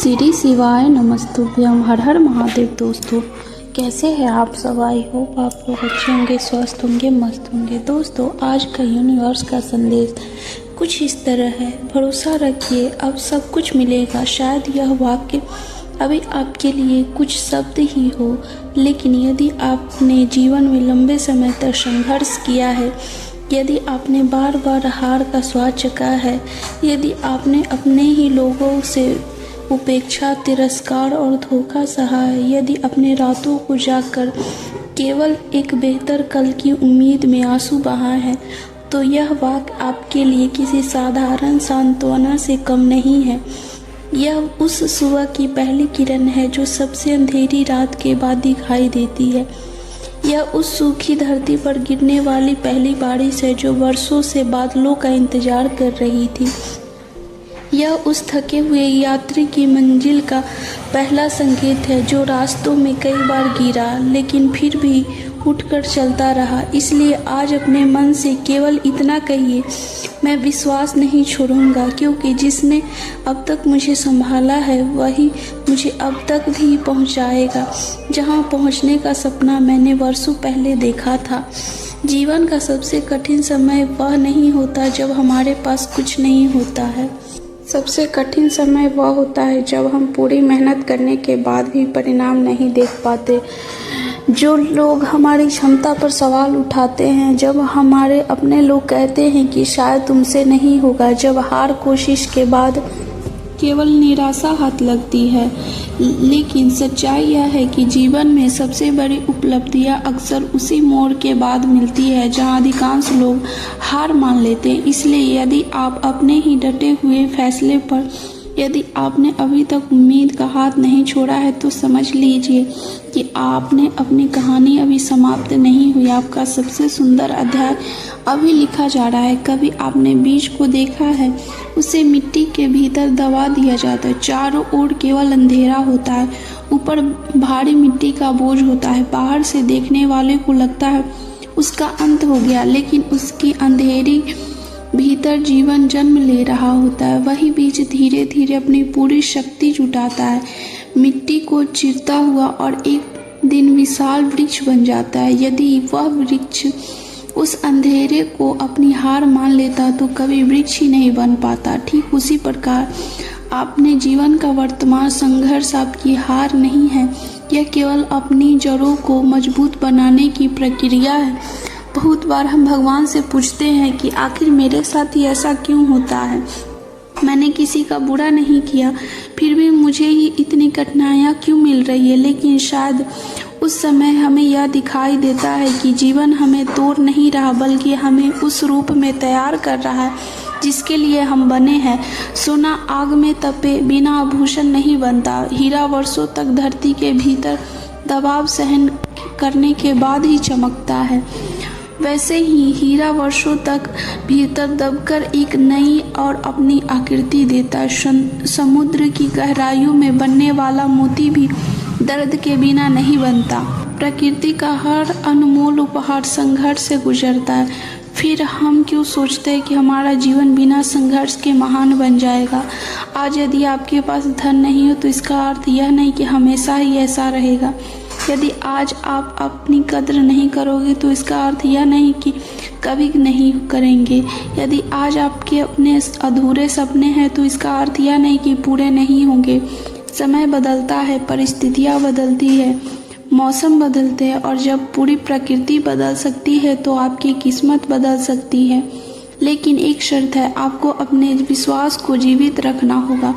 श्री शिवाय नमस्तुभ्यम। हर हर महादेव। दोस्तों कैसे हैं आप सब? आई होप आप लोग अच्छे होंगे, स्वस्थ होंगे, मस्त होंगे। दोस्तों आज का यूनिवर्स का संदेश कुछ इस तरह है, भरोसा रखिए अब सब कुछ मिलेगा। शायद यह वाक्य अभी आपके लिए कुछ शब्द ही हो, लेकिन यदि आपने जीवन में लंबे समय तक संघर्ष किया है, यदि आपने बार बार हार का स्वाद चखा है, यदि आपने अपने ही लोगों से उपेक्षा, तिरस्कार और धोखा सहा है, यदि अपने रातों को जागकर केवल एक बेहतर कल की उम्मीद में आंसू बहाए हैं, तो यह वाक्य आपके लिए किसी साधारण सांत्वना से कम नहीं है। यह उस सुबह की पहली किरण है जो सबसे अंधेरी रात के बाद दिखाई देती है। यह उस सूखी धरती पर गिरने वाली पहली बारिश है जो वर्षों से बादलों का इंतजार कर रही थी। यह उस थके हुए यात्री की मंजिल का पहला संकेत है जो रास्तों में कई बार गिरा, लेकिन फिर भी उठकर चलता रहा। इसलिए आज अपने मन से केवल इतना कहिए, मैं विश्वास नहीं छोड़ूंगा, क्योंकि जिसने अब तक मुझे संभाला है वही मुझे अब तक भी पहुंचाएगा, जहां पहुंचने का सपना मैंने वर्षों पहले देखा था। जीवन का सबसे कठिन समय वह नहीं होता जब हमारे पास कुछ नहीं होता है। सबसे कठिन समय वह होता है जब हम पूरी मेहनत करने के बाद भी परिणाम नहीं देख पाते। जो लोग हमारी क्षमता पर सवाल उठाते हैं, जब हमारे अपने लोग कहते हैं कि शायद तुमसे नहीं होगा, जब हार कोशिश के बाद केवल निराशा हाथ लगती है। लेकिन सच्चाई यह है कि जीवन में सबसे बड़ी उपलब्धियां अक्सर उसी मोड़ के बाद मिलती है जहां अधिकांश लोग हार मान लेते हैं। इसलिए यदि आप अपने ही डटे हुए फैसले पर, यदि आपने अभी तक उम्मीद का हाथ नहीं छोड़ा है, तो समझ लीजिए कि आपने अपनी कहानी अभी समाप्त नहीं हुई। आपका सबसे सुंदर अध्याय अभी लिखा जा रहा है। कभी आपने बीज को देखा है, उसे मिट्टी के भीतर दबा दिया जाता है, चारों ओर केवल अंधेरा होता है, ऊपर भारी मिट्टी का बोझ होता है। बाहर से देखने वाले को लगता है उसका अंत हो गया, लेकिन उसकी अंधेरी भीतर जीवन जन्म ले रहा होता है। वही बीज धीरे धीरे अपनी पूरी शक्ति जुटाता है, मिट्टी को चीरता हुआ, और एक दिन विशाल वृक्ष बन जाता है। यदि वह वृक्ष उस अंधेरे को अपनी हार मान लेता तो कभी वृक्ष ही नहीं बन पाता। ठीक उसी प्रकार आपने जीवन का वर्तमान संघर्ष आपकी हार नहीं है, यह केवल अपनी जड़ों को मजबूत बनाने की प्रक्रिया है। बहुत बार हम भगवान से पूछते हैं कि आखिर मेरे साथ ही ऐसा क्यों होता है, मैंने किसी का बुरा नहीं किया, फिर भी मुझे ही इतनी कठिनाइयाँ क्यों मिल रही है। लेकिन शायद उस समय हमें यह दिखाई देता है कि जीवन हमें तोड़ नहीं रहा, बल्कि हमें उस रूप में तैयार कर रहा है जिसके लिए हम बने हैं। सोना आग में तपे बिना आभूषण नहीं बनता। हीरा वर्षों तक धरती के भीतर दबाव सहन करने के बाद ही चमकता है। वैसे ही हीरा वर्षों तक भीतर दबकर एक नई और अपनी आकृति देता है। समुद्र की गहराइयों में बनने वाला मोती भी दर्द के बिना नहीं बनता। प्रकृति का हर अनमोल उपहार संघर्ष से गुजरता है। फिर हम क्यों सोचते हैं कि हमारा जीवन बिना संघर्ष के महान बन जाएगा। आज यदि आपके पास धन नहीं हो तो इसका अर्थ यह नहीं कि हमेशा ही ऐसा रहेगा। यदि आज आप अपनी कद्र नहीं करोगे तो इसका अर्थ यह नहीं कि कभी नहीं करेंगे। यदि आज आपके अपने अधूरे सपने हैं तो इसका अर्थ यह नहीं कि पूरे नहीं होंगे। समय बदलता है, परिस्थितियाँ बदलती है, मौसम बदलते हैं, और जब पूरी प्रकृति बदल सकती है तो आपकी किस्मत बदल सकती है। लेकिन एक शर्त है, आपको अपने विश्वास को जीवित रखना होगा,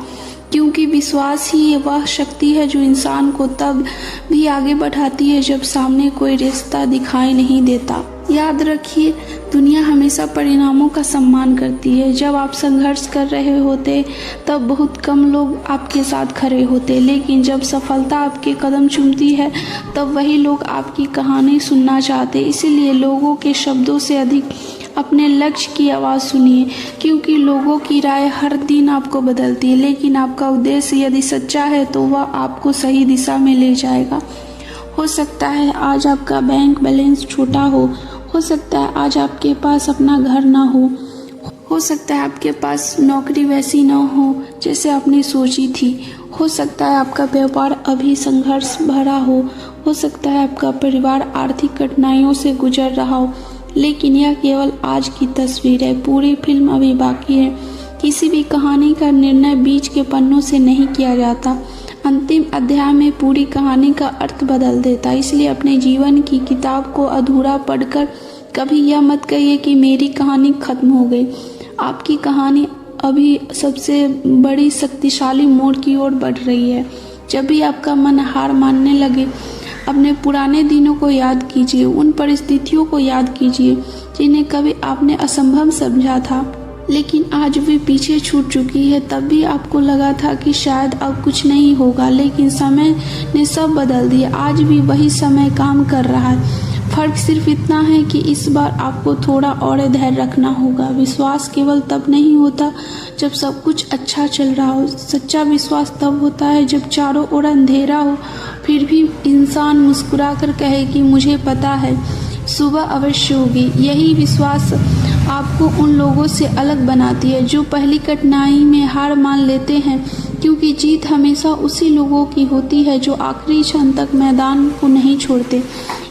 क्योंकि विश्वास ही वह शक्ति है जो इंसान को तब भी आगे बढ़ाती है जब सामने कोई रास्ता दिखाई नहीं देता। याद रखिए, दुनिया हमेशा परिणामों का सम्मान करती है। जब आप संघर्ष कर रहे होते तब बहुत कम लोग आपके साथ खड़े होते, लेकिन जब सफलता आपके कदम चूमती है तब वही लोग आपकी कहानी सुनना चाहते। इसीलिए लोगों के शब्दों से अधिक अपने लक्ष्य की आवाज़ सुनिए, क्योंकि लोगों की राय हर दिन आपको बदलती है, लेकिन आपका उद्देश्य यदि सच्चा है तो वह आपको सही दिशा में ले जाएगा। हो सकता है आज आपका बैंक बैलेंस छोटा हो सकता है आज आपके पास अपना घर ना हो सकता है आपके पास नौकरी वैसी ना हो जैसे आपने सोची थी, हो सकता है आपका व्यापार अभी संघर्ष भरा हो सकता है आपका परिवार आर्थिक कठिनाइयों से गुजर रहा हो, लेकिन यह केवल आज की तस्वीर है। पूरी फिल्म अभी बाकी है। किसी भी कहानी का निर्णय बीच के पन्नों से नहीं किया जाता। अंतिम अध्याय में पूरी कहानी का अर्थ बदल देता है। इसलिए अपने जीवन की किताब को अधूरा पढ़कर कभी यह मत कहिए कि मेरी कहानी खत्म हो गई। आपकी कहानी अभी सबसे बड़ी शक्तिशाली मोड़ की ओर बढ़ रही है। जब भी आपका मन हार मानने लगे, अपने पुराने दिनों को याद कीजिए, उन परिस्थितियों को याद कीजिए जिन्हें कभी आपने असंभव समझा था, लेकिन आज भी पीछे छूट चुकी है। तब भी आपको लगा था कि शायद अब कुछ नहीं होगा, लेकिन समय ने सब बदल दिया। आज भी वही समय काम कर रहा है। फर्क सिर्फ इतना है कि इस बार आपको थोड़ा और धैर्य रखना होगा। विश्वास केवल तब नहीं होता जब सब कुछ अच्छा चल रहा हो। सच्चा विश्वास तब होता है जब चारों ओर अंधेरा हो, फिर भी इंसान मुस्कुरा कर कहे कि मुझे पता है सुबह अवश्य होगी। यही विश्वास आपको उन लोगों से अलग बनाती है जो पहली कठिनाई में हार मान लेते हैं, क्योंकि जीत हमेशा उसी लोगों की होती है जो आखिरी क्षण तक मैदान को नहीं छोड़ते।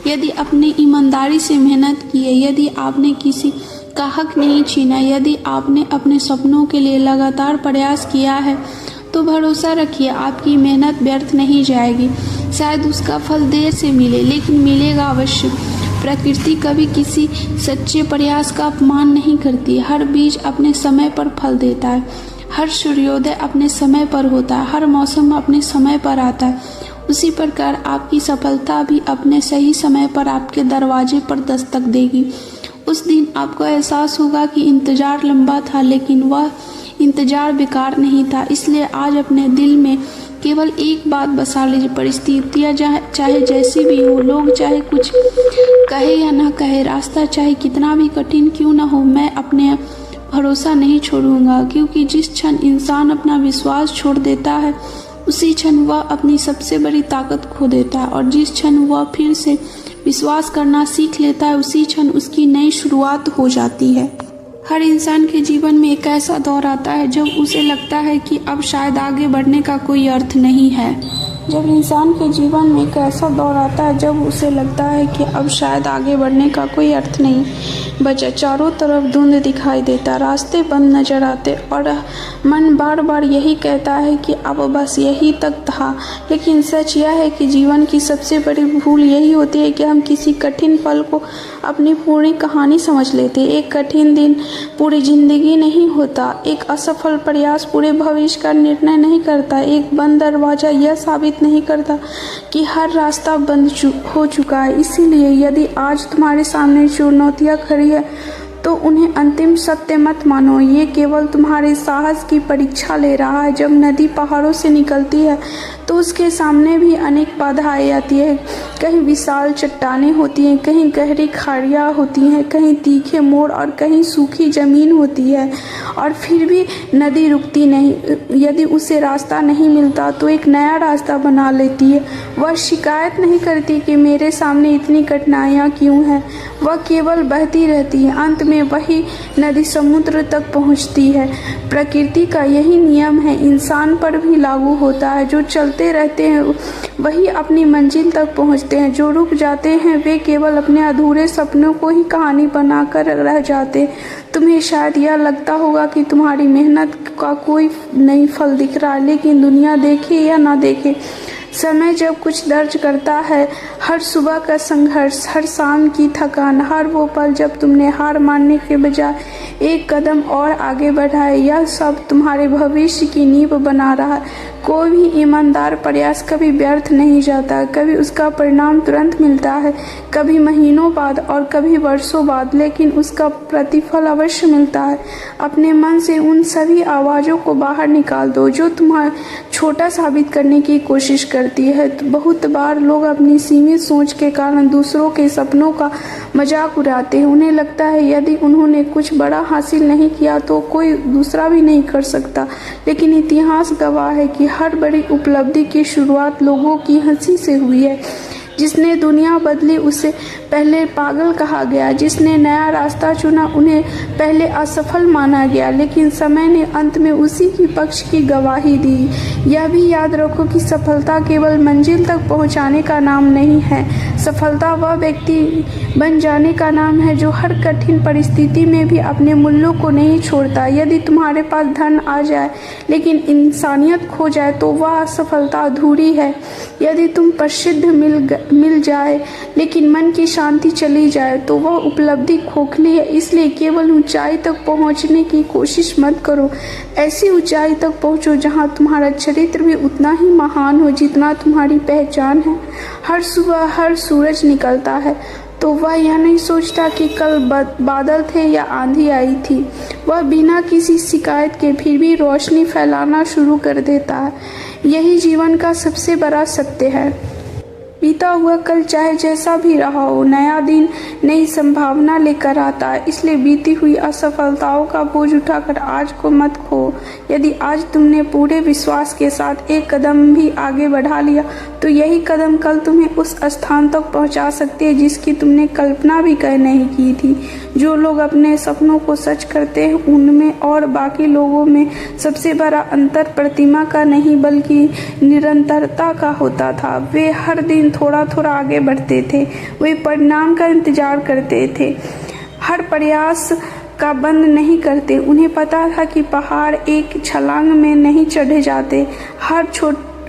यदि आपने ईमानदारी से मेहनत की है, यदि आपने किसी का हक नहीं छीना, यदि आपने अपने सपनों के लिए लगातार प्रयास किया है, तो भरोसा रखिए आपकी मेहनत व्यर्थ नहीं जाएगी। शायद उसका फल देर से मिले, लेकिन मिलेगा अवश्य। प्रकृति कभी किसी सच्चे प्रयास का अपमान नहीं करती। हर बीज अपने समय पर फल देता है, हर सूर्योदय अपने समय पर होता है, हर मौसम अपने समय पर आता है। उसी प्रकार आपकी सफलता भी अपने सही समय पर आपके दरवाजे पर दस्तक देगी। उस दिन आपको एहसास होगा कि इंतजार लंबा था, लेकिन वह इंतजार बेकार नहीं था। इसलिए आज अपने दिल में केवल एक बात बसा लीजिए, परिस्थितियाँ चाहे जैसी भी हो, लोग चाहे कुछ कहे या ना कहे, रास्ता चाहे कितना भी कठिन क्यों ना हो, मैं अपने भरोसा नहीं छोड़ूंगा। क्योंकि जिस क्षण इंसान अपना विश्वास छोड़ देता है, उसी क्षण वह अपनी सबसे बड़ी ताकत खो देता है, और जिस क्षण वह फिर से विश्वास करना सीख लेता है, उसी क्षण उसकी नई शुरुआत हो जाती है। हर इंसान के जीवन में एक ऐसा दौर आता है जब उसे लगता है कि अब शायद आगे बढ़ने का कोई अर्थ नहीं है। जब इंसान के जीवन में एक ऐसा दौर आता है जब उसे लगता है कि अब शायद आगे बढ़ने का कोई अर्थ नहीं बचा। चारों तरफ धुंध दिखाई देता, रास्ते बंद नजर आते और मन बार बार यही कहता है कि अब बस यही तक था। लेकिन सच यह है कि जीवन की सबसे बड़ी भूल यही होती है कि हम किसी कठिन पल को अपनी पूरी कहानी समझ लेते हैं। एक कठिन दिन पूरी जिंदगी नहीं होता, एक असफल प्रयास पूरे भविष्य का निर्णय नहीं करता, एक बंद दरवाजा यह साबित नहीं करता कि हर रास्ता बंद हो चुका है। इसीलिए यदि आज तुम्हारे सामने चुनौतियां खड़ी है तो उन्हें अंतिम सत्य मत मानो, ये केवल तुम्हारे साहस की परीक्षा ले रहा है। जब नदी पहाड़ों से निकलती है तो उसके सामने भी अनेक बाधाएं आती है। कहीं विशाल चट्टानें होती हैं, कहीं गहरी खाड़ियाँ होती हैं, कहीं तीखे मोड़ और कहीं सूखी जमीन होती है, और फिर भी नदी रुकती नहीं। यदि उसे रास्ता नहीं मिलता तो एक नया रास्ता बना लेती है। वह शिकायत नहीं करती कि मेरे सामने इतनी कठिनाइयाँ क्यों हैं, वह केवल बहती रहती है। अंत में वही नदी समुद्र तक पहुँचती है। प्रकृति का यही नियम है, इंसान पर भी लागू होता है। जो चलते रहते हैं वही अपनी मंजिल तक पहुंचते हैं, जो रुक जाते हैं वे केवल अपने अधूरे सपनों को ही कहानी बनाकर रह जाते। तुम्हें शायद यह लगता होगा कि तुम्हारी मेहनत का कोई नहीं फल दिख रहा, लेकिन दुनिया देखे या ना देखे, समय जब कुछ दर्ज करता है, हर सुबह का संघर्ष, हर शाम की थकान, हर वो पल जब तुमने हार मानने के बजाय एक कदम और आगे बढ़ाए, यह सब तुम्हारे भविष्य की नींव बना रहा है। कोई भी ईमानदार प्रयास कभी व्यर्थ नहीं जाता, कभी उसका परिणाम तुरंत मिलता है, कभी महीनों बाद और कभी वर्षों बाद, लेकिन उसका प्रतिफल अवश्य मिलता है। अपने मन से उन सभी आवाज़ों को बाहर निकाल दो जो तुम्हें छोटा साबित करने की कोशिश करती है। तो बहुत बार लोग अपनी सीमित सोच के कारण दूसरों के सपनों का मजाक उड़ाते हैं। उन्हें लगता है यदि उन्होंने कुछ बड़ा हासिल नहीं किया तो कोई दूसरा भी नहीं कर सकता, लेकिन इतिहास गवाह है कि हर बड़ी उपलब्धि की शुरुआत लोगों की हंसी से हुई है। जिसने दुनिया बदली उसे पहले पागल कहा गया, जिसने नया रास्ता चुना उन्हें पहले असफल माना गया, लेकिन समय ने अंत में उसी की पक्ष की गवाही दी। यह भी याद रखो कि सफलता केवल मंजिल तक पहुंचाने का नाम नहीं है, सफलता वह व्यक्ति बन जाने का नाम है जो हर कठिन परिस्थिति में भी अपने मूल्यों को नहीं छोड़ता। यदि तुम्हारे पास धन आ जाए लेकिन इंसानियत खो जाए तो वह असफलता अधूरी है। यदि तुम प्रसिद्ध मिल जाए लेकिन मन की शांति चली जाए तो वह उपलब्धि खोखली है। इसलिए केवल ऊंचाई तक पहुंचने की कोशिश मत करो, ऐसी ऊंचाई तक पहुंचो जहां तुम्हारा चरित्र भी उतना ही महान हो जितना तुम्हारी पहचान है। हर सुबह हर सूरज निकलता है तो वह यह नहीं सोचता कि कल बादल थे या आंधी आई थी। वह बिना किसी शिकायत के फिर भी रोशनी फैलाना शुरू कर देता है। यही जीवन का सबसे बड़ा सत्य है। बीता हुआ कल चाहे जैसा भी रहा हो, नया दिन नई संभावना लेकर आता है। इसलिए बीती हुई असफलताओं का बोझ उठाकर आज को मत खो। यदि आज तुमने पूरे विश्वास के साथ एक कदम भी आगे बढ़ा लिया तो यही कदम कल तुम्हें उस स्थान तक पहुंचा सकते हैं जिसकी तुमने कल्पना भी नहीं की थी। जो लोग अपने सपनों को सच करते हैं उनमें और बाकी लोगों में सबसे बड़ा अंतर प्रतिमा का नहीं बल्कि निरंतरता का होता था। वे हर दिन थोड़ा थोड़ा आगे बढ़ते थे, वे परिणाम का इंतजार करते थे, हर प्रयास का बंद नहीं करते। उन्हें पता था कि पहाड़ एक छलांग में नहीं चढ़े जाते, हर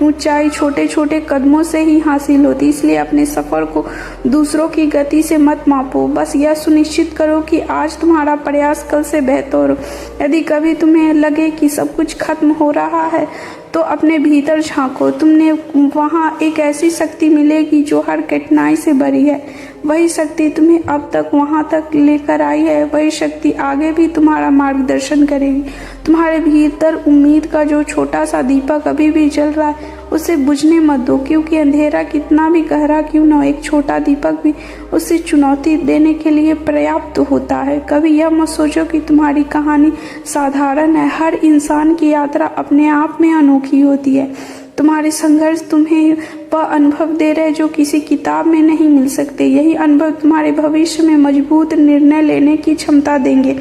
ऊंचाई छोटे छोटे कदमों से ही हासिल होती। इसलिए अपने सफर को दूसरों की गति से मत मापो, बस यह सुनिश्चित करो कि आज तुम्हारा प्रयास कल से बेहतर हो। यदि कभी तुम्हें लगे कि सब कुछ खत्म हो रहा है तो अपने भीतर झांको, तुमने वहाँ एक ऐसी शक्ति मिलेगी जो हर कठिनाई से भरी है। वही शक्ति तुम्हें अब तक वहाँ तक लेकर आई है, वही शक्ति आगे भी तुम्हारा मार्गदर्शन करेगी। तुम्हारे भीतर उम्मीद का जो छोटा सा दीपक अभी भी जल रहा है उसे बुझने मत दो, क्योंकि अंधेरा कितना भी गहरा क्यों न हो, एक छोटा दीपक भी उसे चुनौती देने के लिए पर्याप्त होता है। कभी यह मत सोचो कि तुम्हारी कहानी साधारण है, हर इंसान की यात्रा अपने आप में अनोखी होती है। तुम्हारे संघर्ष तुम्हें वह अनुभव दे रहे जो किसी किताब में नहीं मिल सकते। यही अनुभव तुम्हारे भविष्य में मजबूत निर्णय लेने की क्षमता देंगे।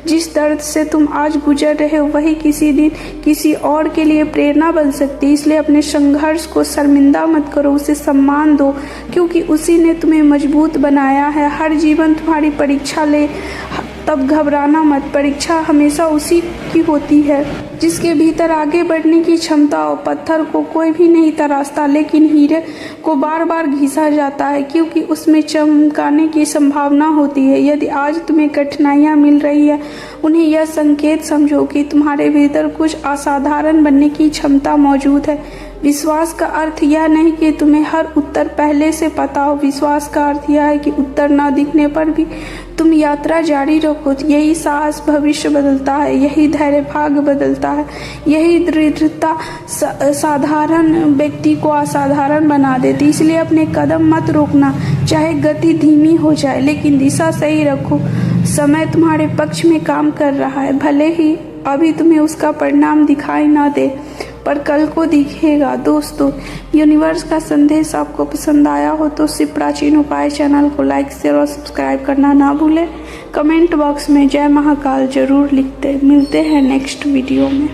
जिस दर्द से तुम आज गुजर रहे हो वही किसी दिन किसी और के लिए प्रेरणा बन सकती है। इसलिए अपने संघर्ष को शर्मिंदा मत करो, उसे सम्मान दो, क्योंकि उसी ने तुम्हें मजबूत बनाया है। हर जीवन तुम्हारी परीक्षा ले, तब घबराना मत। परीक्षा हमेशा उसी की होती है जिसके भीतर आगे बढ़ने की क्षमता हो। पत्थर को कोई भी नहीं तराशता, लेकिन हीरे को बार बार घिसा जाता है क्योंकि उसमें चमकाने की संभावना होती है। यदि आज तुम्हें कठिनाइयां मिल रही है, उन्हें यह संकेत समझो कि तुम्हारे भीतर कुछ असाधारण बनने की क्षमता मौजूद है। विश्वास का अर्थ यह नहीं कि तुम्हें हर उत्तर पहले से पता हो, विश्वास का अर्थ यह है कि उत्तर न दिखने पर भी तुम यात्रा जारी रखो। यही साहस भविष्य बदलता है, यही धैर्य भाग्य बदलता है, यही दृढ़ता साधारण व्यक्ति को असाधारण बना देती। इसलिए अपने कदम मत रोकना, चाहे गति धीमी हो जाए, लेकिन दिशा सही रखो। समय तुम्हारे पक्ष में काम कर रहा है, भले ही अभी तुम्हें उसका परिणाम दिखाई ना दे, पर कल को दिखेगा। दोस्तों, यूनिवर्स का संदेश आपको पसंद आया हो तो शिव प्राचीन उपाय चैनल को लाइक शेयर और सब्सक्राइब करना ना भूलें। कमेंट बॉक्स में जय महाकाल जरूर लिखते। मिलते हैं नेक्स्ट वीडियो में।